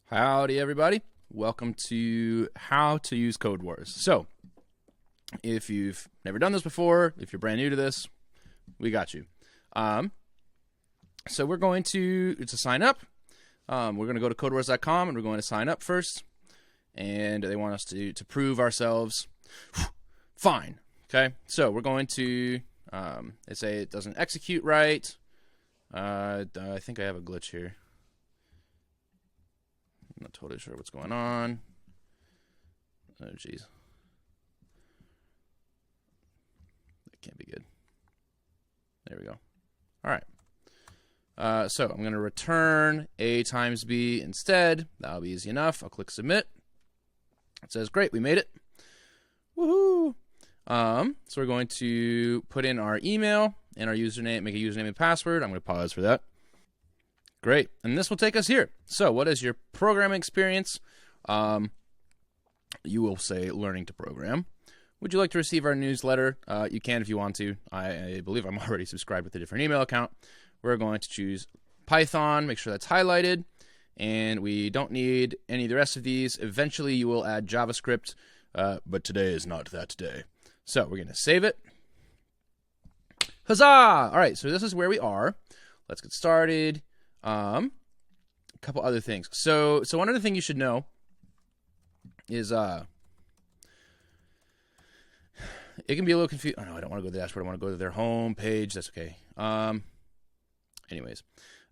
Howdy everybody, welcome to How to Use Code Wars. So, if you've never done this before, if you're brand new to this, we got you. So we're going to sign up. We're going to go to CodeWars.com and we're going to sign up first. And they want us to prove ourselves fine. Okay, so we're going to, they say it doesn't execute right. I think I have a glitch here. I'm not totally sure what's going on. Oh, jeez. That can't be good. There we go. All right. So I'm going to return A times B instead. That'll be easy enough. I'll click submit. It says, great, we made it. Woohoo! So we're going to put in our email and our username, make a username and password. I'm going to pause for that. Great, and this will take us here. So what is your programming experience? You will say learning to program. Would you like to receive our newsletter? You can if you want to. I believe I'm already subscribed with a different email account. We're going to choose Python, make sure that's highlighted, and we don't need any of the rest of these. Eventually you will add JavaScript, but today is not that day. So we're going to save it. Huzzah! All right, so this is where we are. Let's get started. A couple other things. So one other thing you should know is it can be a little confusing. Oh no, I don't want to go to the dashboard. I want to go to their home page. That's okay. Anyways,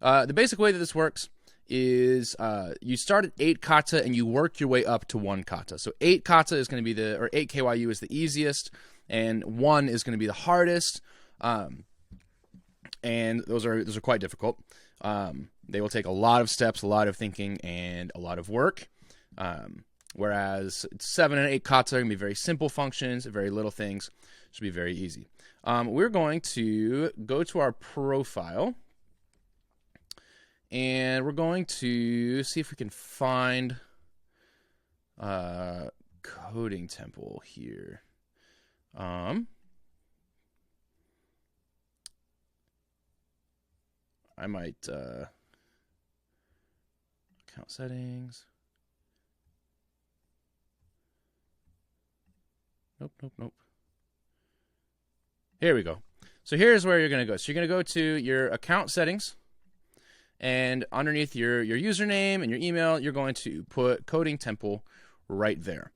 the basic way that this works is you start at 8 kata and you work your way up to 1 kata. So 8 kata is going to be or 8 KYU is the easiest, and 1 is going to be the hardest. And those are quite difficult. They will take a lot of steps, a lot of thinking, and a lot of work. Whereas 7 and 8 kata are going to be very simple functions, very little things. Should be very easy. We're going to go to our profile, and we're going to see if we can find coding temple here. I might account settings. Nope. Here we go. So here's where you're going to go. So you're going to go to your account settings, and underneath your username and your email, you're going to put coding temple right there.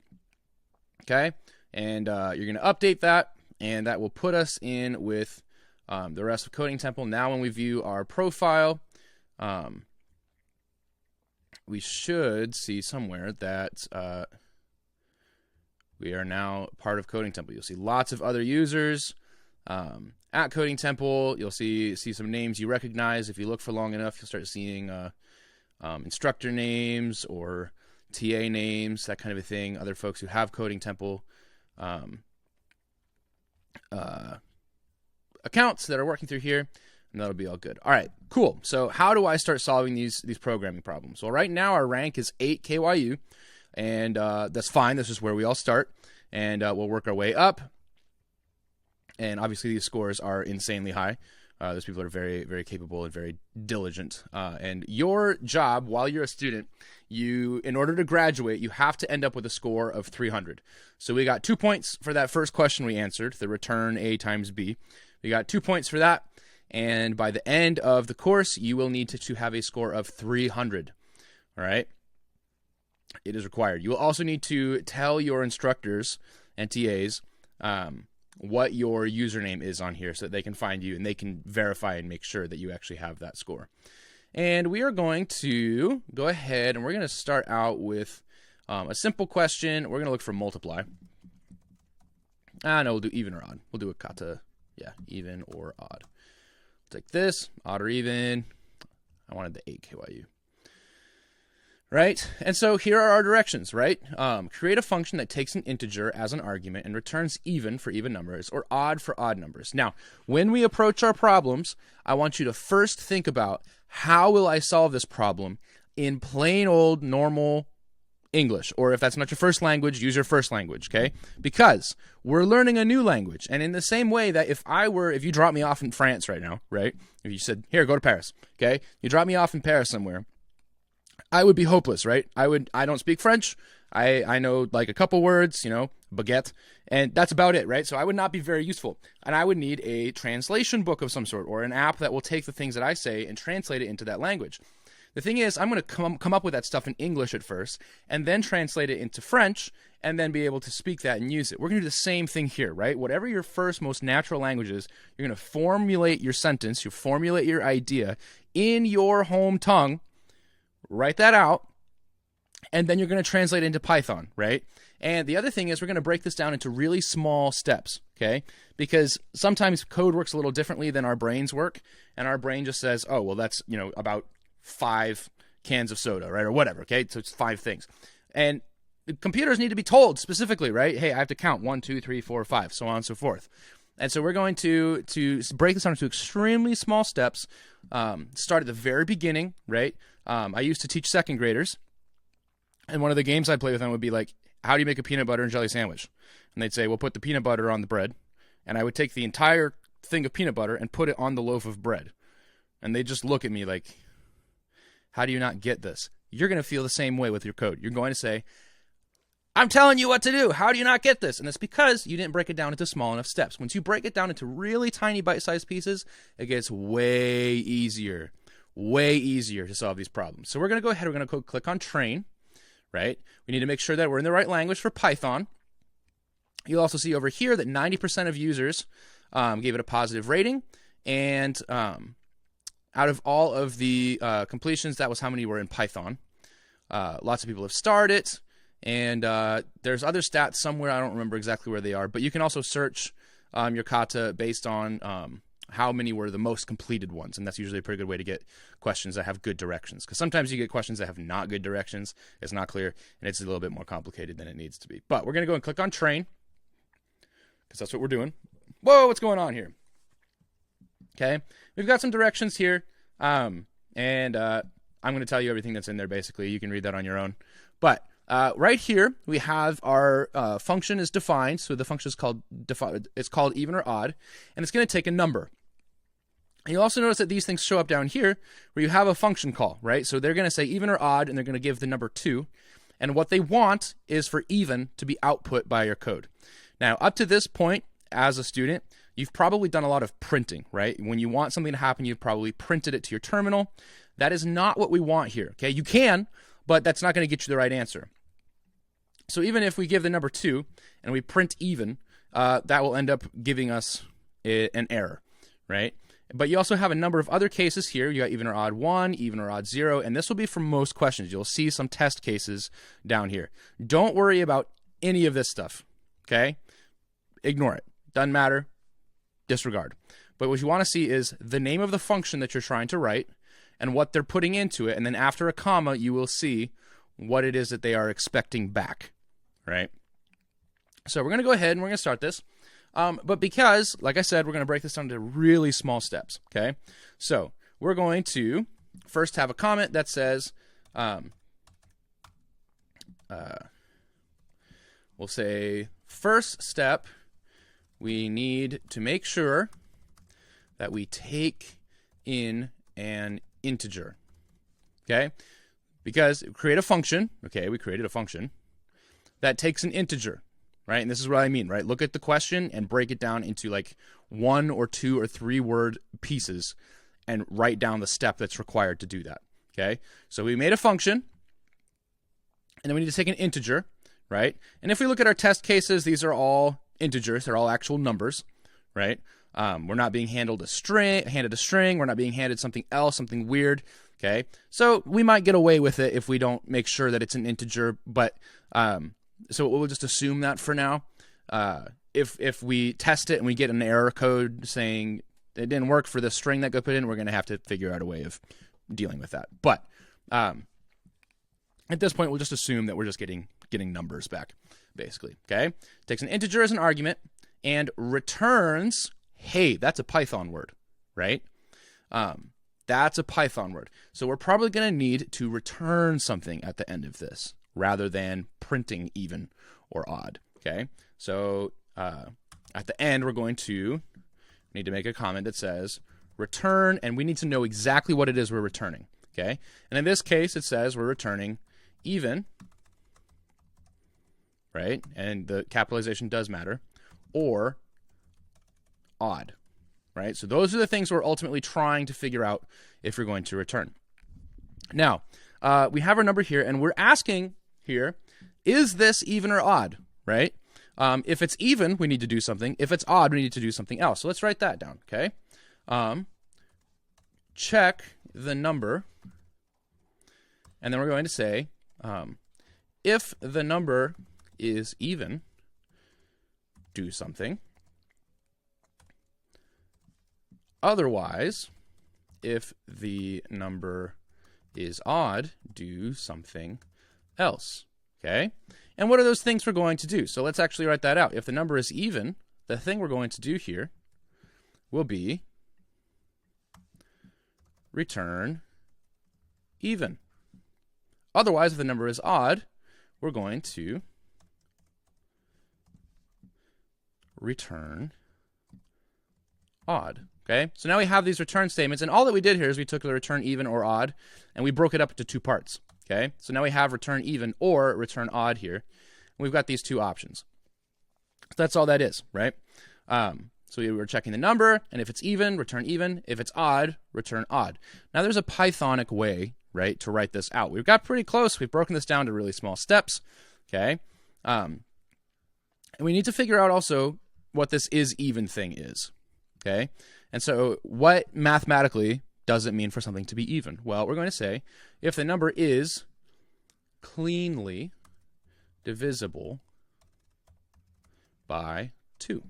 Okay? And you're going to update that, and that will put us in with the rest of Coding Temple. Now when we view our profile, we should see somewhere that we are now part of Coding Temple. You'll see lots of other users at Coding Temple. You'll see some names you recognize. If you look for long enough, you'll start seeing instructor names or TA names, that kind of a thing. Other folks who have Coding Temple accounts that are working through here, and that'll be all good. All right, cool. So how do I start solving these programming problems? Well, right now our rank is 8 KYU, and that's fine. This is where we all start, and we'll work our way up. And obviously these scores are insanely high. Those people are very, very capable and very diligent. And your job while you're a student, in order to graduate, you have to end up with a score of 300. So we got 2 points for that first question we answered, the return A times B. We got 2 points for that. And by the end of the course, you will need to have a score of 300. All right? It is required. You will also need to tell your instructors and TAs what your username is on here so that they can find you and they can verify and make sure that you actually have that score. And we are going to go ahead and we're going to start out with a simple question. We're going to look for multiply. No, we'll do even or odd. We'll do a kata. Yeah, even or odd. Take this, odd or even. I wanted the 8 KYU. Right? And so here are our directions, right? Create a function that takes an integer as an argument and returns even for even numbers or odd for odd numbers. Now, when we approach our problems, I want you to first think about how will I solve this problem in plain old normal English, or if that's not your first language, use your first language, okay? Because we're learning a new language, and in the same way that if you drop me off in France right now, right? If you said, here, go to Paris, okay? You drop me off in Paris somewhere, I would be hopeless, right? I don't speak French. I know like a couple words, you know, baguette, and that's about it, right? So I would not be very useful. And I would need a translation book of some sort, or an app that will take the things that I say and translate it into that language. The thing is, I'm going to come up with that stuff in English at first, and then translate it into French, and then be able to speak that and use it. We're going to do the same thing here, right? Whatever your first most natural language is, you're going to formulate your sentence, you formulate your idea in your home tongue, write that out, and then you're going to translate it into Python, right? And the other thing is we're going to break this down into really small steps, okay? Because sometimes code works a little differently than our brains work, and our brain just says, oh, well, that's, you know, about 5 cans of soda, right? Or whatever, okay? So it's 5 things. And computers need to be told specifically, right? Hey, I have to count 1, 2, 3, 4, 5, so on and so forth. And so we're going to break this down into extremely small steps. Start at the very beginning, right? I used to teach second graders, and one of the games I play with them would be like, how do you make a peanut butter and jelly sandwich? And they'd say, well, put the peanut butter on the bread. And I would take the entire thing of peanut butter and put it on the loaf of bread. And they'd just look at me like, how do you not get this? You're going to feel the same way with your code. You're going to say, I'm telling you what to do. How do you not get this? And it's because you didn't break it down into small enough steps. Once you break it down into really tiny bite-sized pieces, it gets way easier to solve these problems. So we're going to go ahead. We're going to go click on train, right? We need to make sure that we're in the right language for Python. You'll also see over here that 90% of users gave it a positive rating. And out of all of the completions, that was how many were in Python. Lots of people have starred it. And there's other stats somewhere. I don't remember exactly where they are. But you can also search your kata based on how many were the most completed ones. And that's usually a pretty good way to get questions that have good directions. Because sometimes you get questions that have not good directions. It's not clear. And it's a little bit more complicated than it needs to be. But we're going to go and click on train. Because that's what we're doing. Whoa, what's going on here? Okay. We've got some directions here. I'm going to tell you everything that's in there, basically. You can read that on your own. But right here, we have our function is defined. So the function is called even or odd. And it's going to take a number. And you'll also notice that these things show up down here where you have a function call, right? So they're going to say even or odd, and they're going to give the number 2. And what they want is for even to be output by your code. Now, up to this point, as a student, you've probably done a lot of printing, right? When you want something to happen, you've probably printed it to your terminal. That is not what we want here, okay? You can, but that's not going to get you the right answer. So even if we give the number 2 and we print even, that will end up giving us an error, right? But you also have a number of other cases here. You got even or odd 1, even or odd 0, and this will be for most questions. You'll see some test cases down here. Don't worry about any of this stuff, okay? Ignore it. Doesn't matter. Disregard. But what you want to see is the name of the function that you're trying to write and what they're putting into it, and then after a comma, you will see what it is that they are expecting back, right? So we're going to go ahead and we're going to start this. But because, like I said, we're going to break this down into really small steps, okay? So we're going to first have a comment that says, we'll say, first step, we need to make sure that we take in an integer, okay? Because create a function, okay, we created a function that takes an integer, right? And this is what I mean, right? Look at the question and break it down into like 1 or 2 or 3 word pieces and write down the step that's required to do that, okay? So we made a function, and then we need to take an integer, right? And if we look at our test cases, these are all integers. They're all actual numbers, right? We're not being handed a string. We're not being handed something else, something weird, okay? So we might get away with it if we don't make sure that it's an integer, but so we'll just assume that for now. If we test it and we get an error code saying it didn't work for the string that got put in, we're going to have to figure out a way of dealing with that. But at this point, we'll just assume that we're just getting numbers back, basically, okay? Takes an integer as an argument and returns, hey, that's a Python word, right? That's a Python word. So we're probably going to need to return something at the end of this rather than printing even or odd, okay? So at the end, we're going to need to make a comment that says return, and we need to know exactly what it is we're returning. Okay, and in this case, it says we're returning even, right? And the capitalization does matter, or odd, right? So those are the things we're ultimately trying to figure out if we're going to return. Now, we have our number here, and we're asking here, is this even or odd, right? If it's even, we need to do something. If it's odd, we need to do something else. So let's write that down, okay? Check the number, and then we're going to say, if the number is even, do something. Otherwise, if the number is odd, do something else, okay? And what are those things we're going to do? So let's actually write that out. If the number is even, the thing we're going to do here will be return even. Otherwise, if the number is odd, we're going to return odd. Okay, so now we have these return statements, and all that we did here is we took the return even or odd, and we broke it up into two parts. Okay, so now we have return even or return odd here. And we've got these two options. So that's all that is, right? So we were checking the number, and if it's even, return even. If it's odd, return odd. Now there's a Pythonic way, right, to write this out. We've got pretty close. We've broken this down to really small steps. Okay, and we need to figure out also what this is even thing is. Okay, and so what mathematically does it mean for something to be even? Well, we're going to say if the number is cleanly divisible by 2,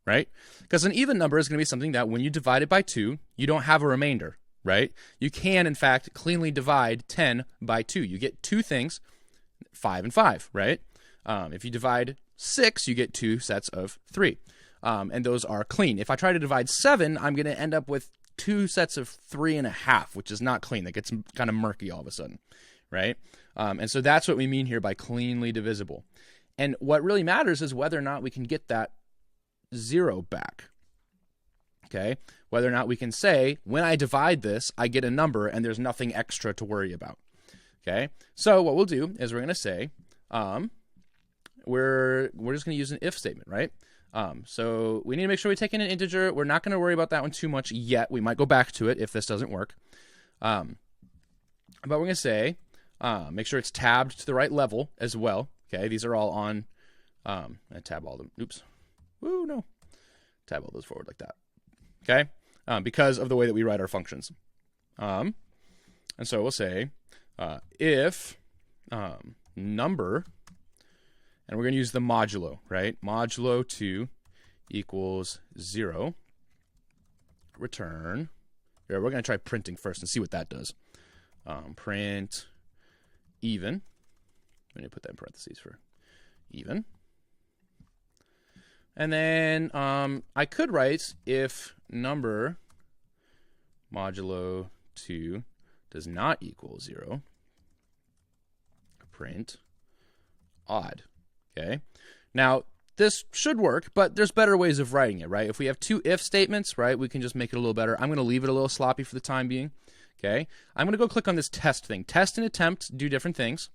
right? Because an even number is going to be something that when you divide it by 2, you don't have a remainder, right? You can, in fact, cleanly divide 10 by 2. You get two things, 5 and 5, right? If you divide 6, you get 2 sets of 3. And those are clean. If I try to divide 7, I'm going to end up with 2 sets of 3.5, which is not clean. That gets kind of murky all of a sudden, right? And so that's what we mean here by cleanly divisible. And what really matters is whether or not we can get that 0 back, okay? Whether or not we can say, when I divide this, I get a number and there's nothing extra to worry about, okay? So what we'll do is we're going to say, we're just going to use an if statement, right? So we need to make sure we take in an integer. We're not going to worry about that one too much yet. We might go back to it if this doesn't work. But we're going to say, make sure it's tabbed to the right level as well. Okay, these are all on, I tab all them. Oops. Woo, no. Tab all those forward like that. Okay, because of the way that we write our functions. And so we'll say, if number, and we're going to use the modulo, right? Modulo 2 equals 0. Return. Here, we're going to try printing first and see what that does. Print even. I'm going to put that in parentheses for even. And then I could write if number modulo 2 does not equal 0. Print odd. Okay, now this should work, but there's better ways of writing it, right? If we have two if statements, right, we can just make it a little better. I'm going to leave it a little sloppy for the time being. Okay, I'm going to go click on this test thing. Test and attempt do different things.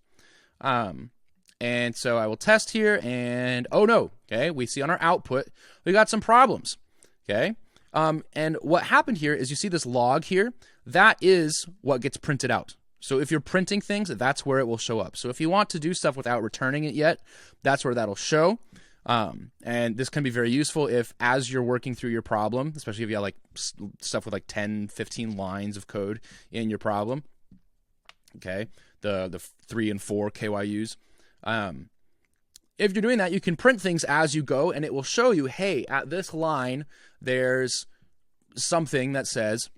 And so I will test here, and oh no, okay, we see on our output, we got some problems. Okay, and what happened here is you see this log here, that is what gets printed out. So if you're printing things, that's where it will show up. So if you want to do stuff without returning it yet, that's where that'll show. And this can be very useful if, as you're working through your problem, especially if you have like stuff with like 10, 15 lines of code in your problem, okay, the 3 and 4 KYUs. If you're doing that, you can print things as you go, and it will show you, hey, at this line, there's something that says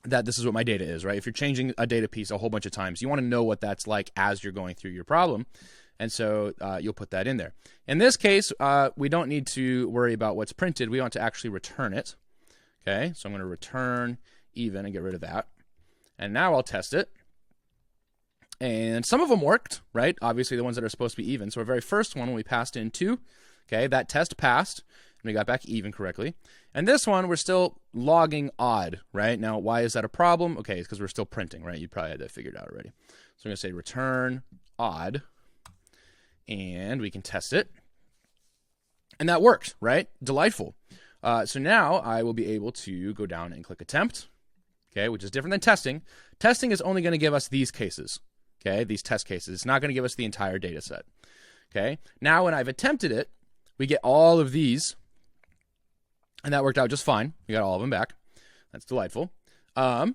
that this is what my data is, right? If you're changing a data piece a whole bunch of times, you want to know what that's like as you're going through your problem. And so you'll put that in there. In this case, we don't need to worry about what's printed. We want to actually return it. Okay, so I'm going to return even and get rid of that. And now I'll test it. And some of them worked, right? Obviously the ones that are supposed to be even. So our very first one, when we passed in 2, okay, that test passed. We got back even correctly. And this one, we're still logging odd, right? Now, why is that a problem? Okay, it's because we're still printing, right? You probably had that figured out already. So I'm going to say return odd, and we can test it. And that worked, right? Delightful. So now I will be able to go down and click attempt, okay, which is different than testing. Testing is only going to give us these cases, okay, these test cases. It's not going to give us the entire data set, okay? Now when I've attempted it, we get all of these, and that worked out just fine. We got all of them back. That's delightful. And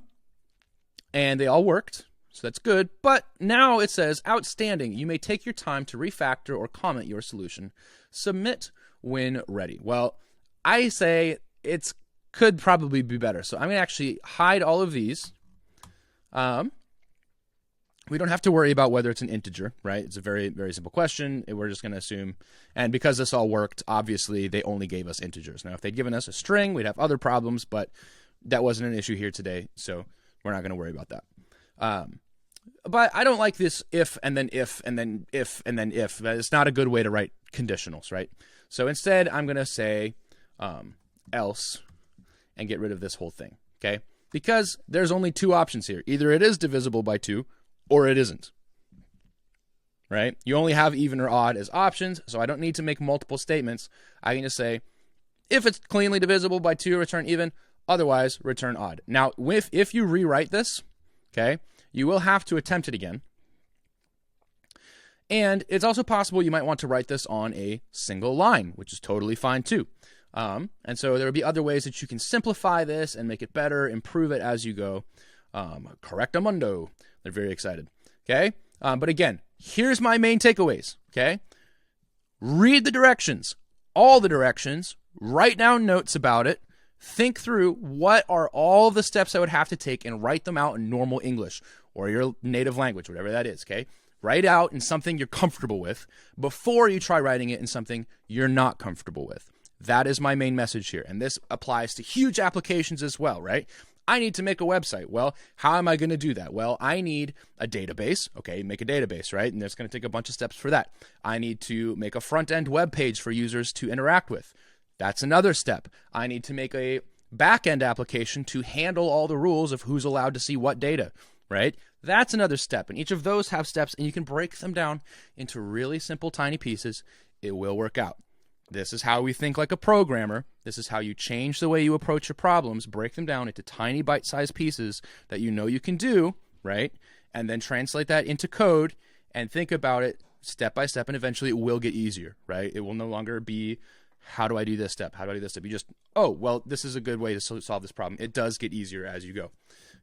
they all worked, so that's good. But now it says, outstanding. You may take your time to refactor or comment your solution. Submit when ready. Well, I say it could probably be better. So I'm going to actually hide all of these. We don't have to worry about whether it's an integer, right? It's a very, very simple question. We're just going to assume. And because this all worked, obviously, they only gave us integers. Now, if they'd given us a string, we'd have other problems, but that wasn't an issue here today, so we're not going to worry about that. But I don't like this if, and then if, and then if, and then if. It's not a good way to write conditionals, right? So instead, I'm going to say else and get rid of this whole thing, okay? Because there's only two options here. Either it is divisible by 2, or it isn't, right? You only have even or odd as options, so I don't need to make multiple statements. I can just say, if it's cleanly divisible by 2, return even, otherwise, return odd. Now, if you rewrite this, okay, you will have to attempt it again. And it's also possible you might want to write this on a single line, which is totally fine too. And so there will be other ways that you can simplify this and make it better, improve it as you go. Correctamundo. They're very excited. Okay. But again, here's my main takeaways. Okay. Read the directions, all the directions, write down notes about it, think through what are all the steps I would have to take and write them out in normal English or your native language, whatever that is. Okay. Write out in something you're comfortable with before you try writing it in something you're not comfortable with. That is my main message here. And this applies to huge applications as well, right? I need to make a website. Well, how am I going to do that? Well, I need a database. Okay, make a database, right? And that's going to take a bunch of steps for that. I need to make a front-end web page for users to interact with. That's another step. I need to make a back-end application to handle all the rules of who's allowed to see what data, right? That's another step. And each of those have steps, and you can break them down into really simple, tiny pieces. It will work out. This is how we think like a programmer. This is how you change the way you approach your problems, break them down into tiny bite-sized pieces that you know you can do, right? And then translate that into code and think about it step by step, and eventually it will get easier, right? It will no longer be, how do I do this step? How do I do this step? You just, oh, well, this is a good way to solve this problem. It does get easier as you go,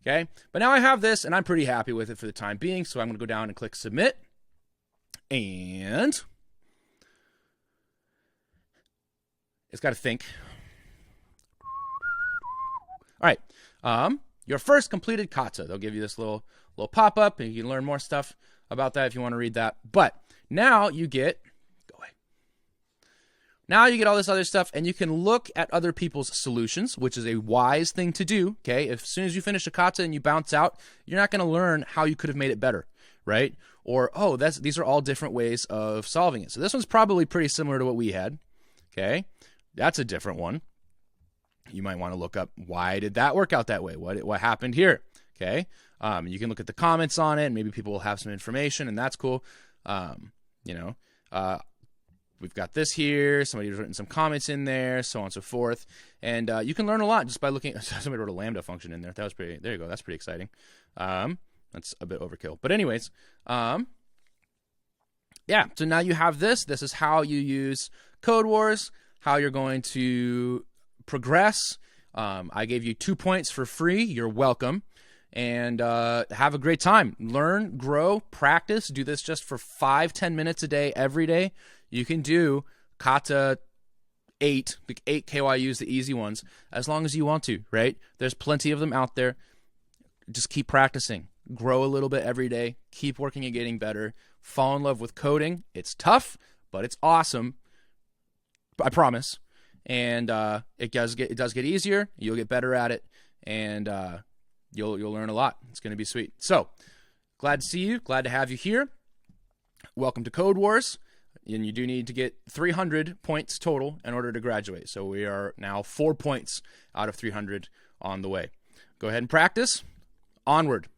okay? But now I have this, and I'm pretty happy with it for the time being, so I'm going to go down and click Submit, and it's got to think. All right. Your first completed kata. They'll give you this little pop-up, and you can learn more stuff about that if you want to read that. But now you get, go away. Now you get all this other stuff, and you can look at other people's solutions, which is a wise thing to do, okay? As soon as you finish a kata and you bounce out, you're not going to learn how you could have made it better, right? Or, oh, these are all different ways of solving it. So this one's probably pretty similar to what we had, okay? That's a different one. You might want to look up, why did that work out that way? What happened here? Okay. You can look at the comments on it, and maybe people will have some information, and that's cool. We've got this here. Somebody's written some comments in there, so on and so forth. And you can learn a lot just by looking. Somebody wrote a Lambda function in there. That was pretty, there you go. That's pretty exciting. That's a bit overkill. But anyways, yeah, so now you have this. This is how you use Code Wars, how you're going to progress. I gave you 2 points for free. You're welcome. And have a great time. Learn, grow, practice. Do this just for 5-10 minutes a day, every day. You can do kata 8 KYUs, the easy ones, as long as you want to, right? There's plenty of them out there. Just keep practicing. Grow a little bit every day. Keep working at getting better. Fall in love with coding. It's tough, but it's awesome. I promise. And it does get easier. You'll get better at it, and you'll learn a lot. It's going to be sweet. So glad to see you. Glad to have you here. Welcome to Code Wars. And you do need to get 300 points total in order to graduate. So we are now 4 points out of 300 on the way. Go ahead and practice. Onward.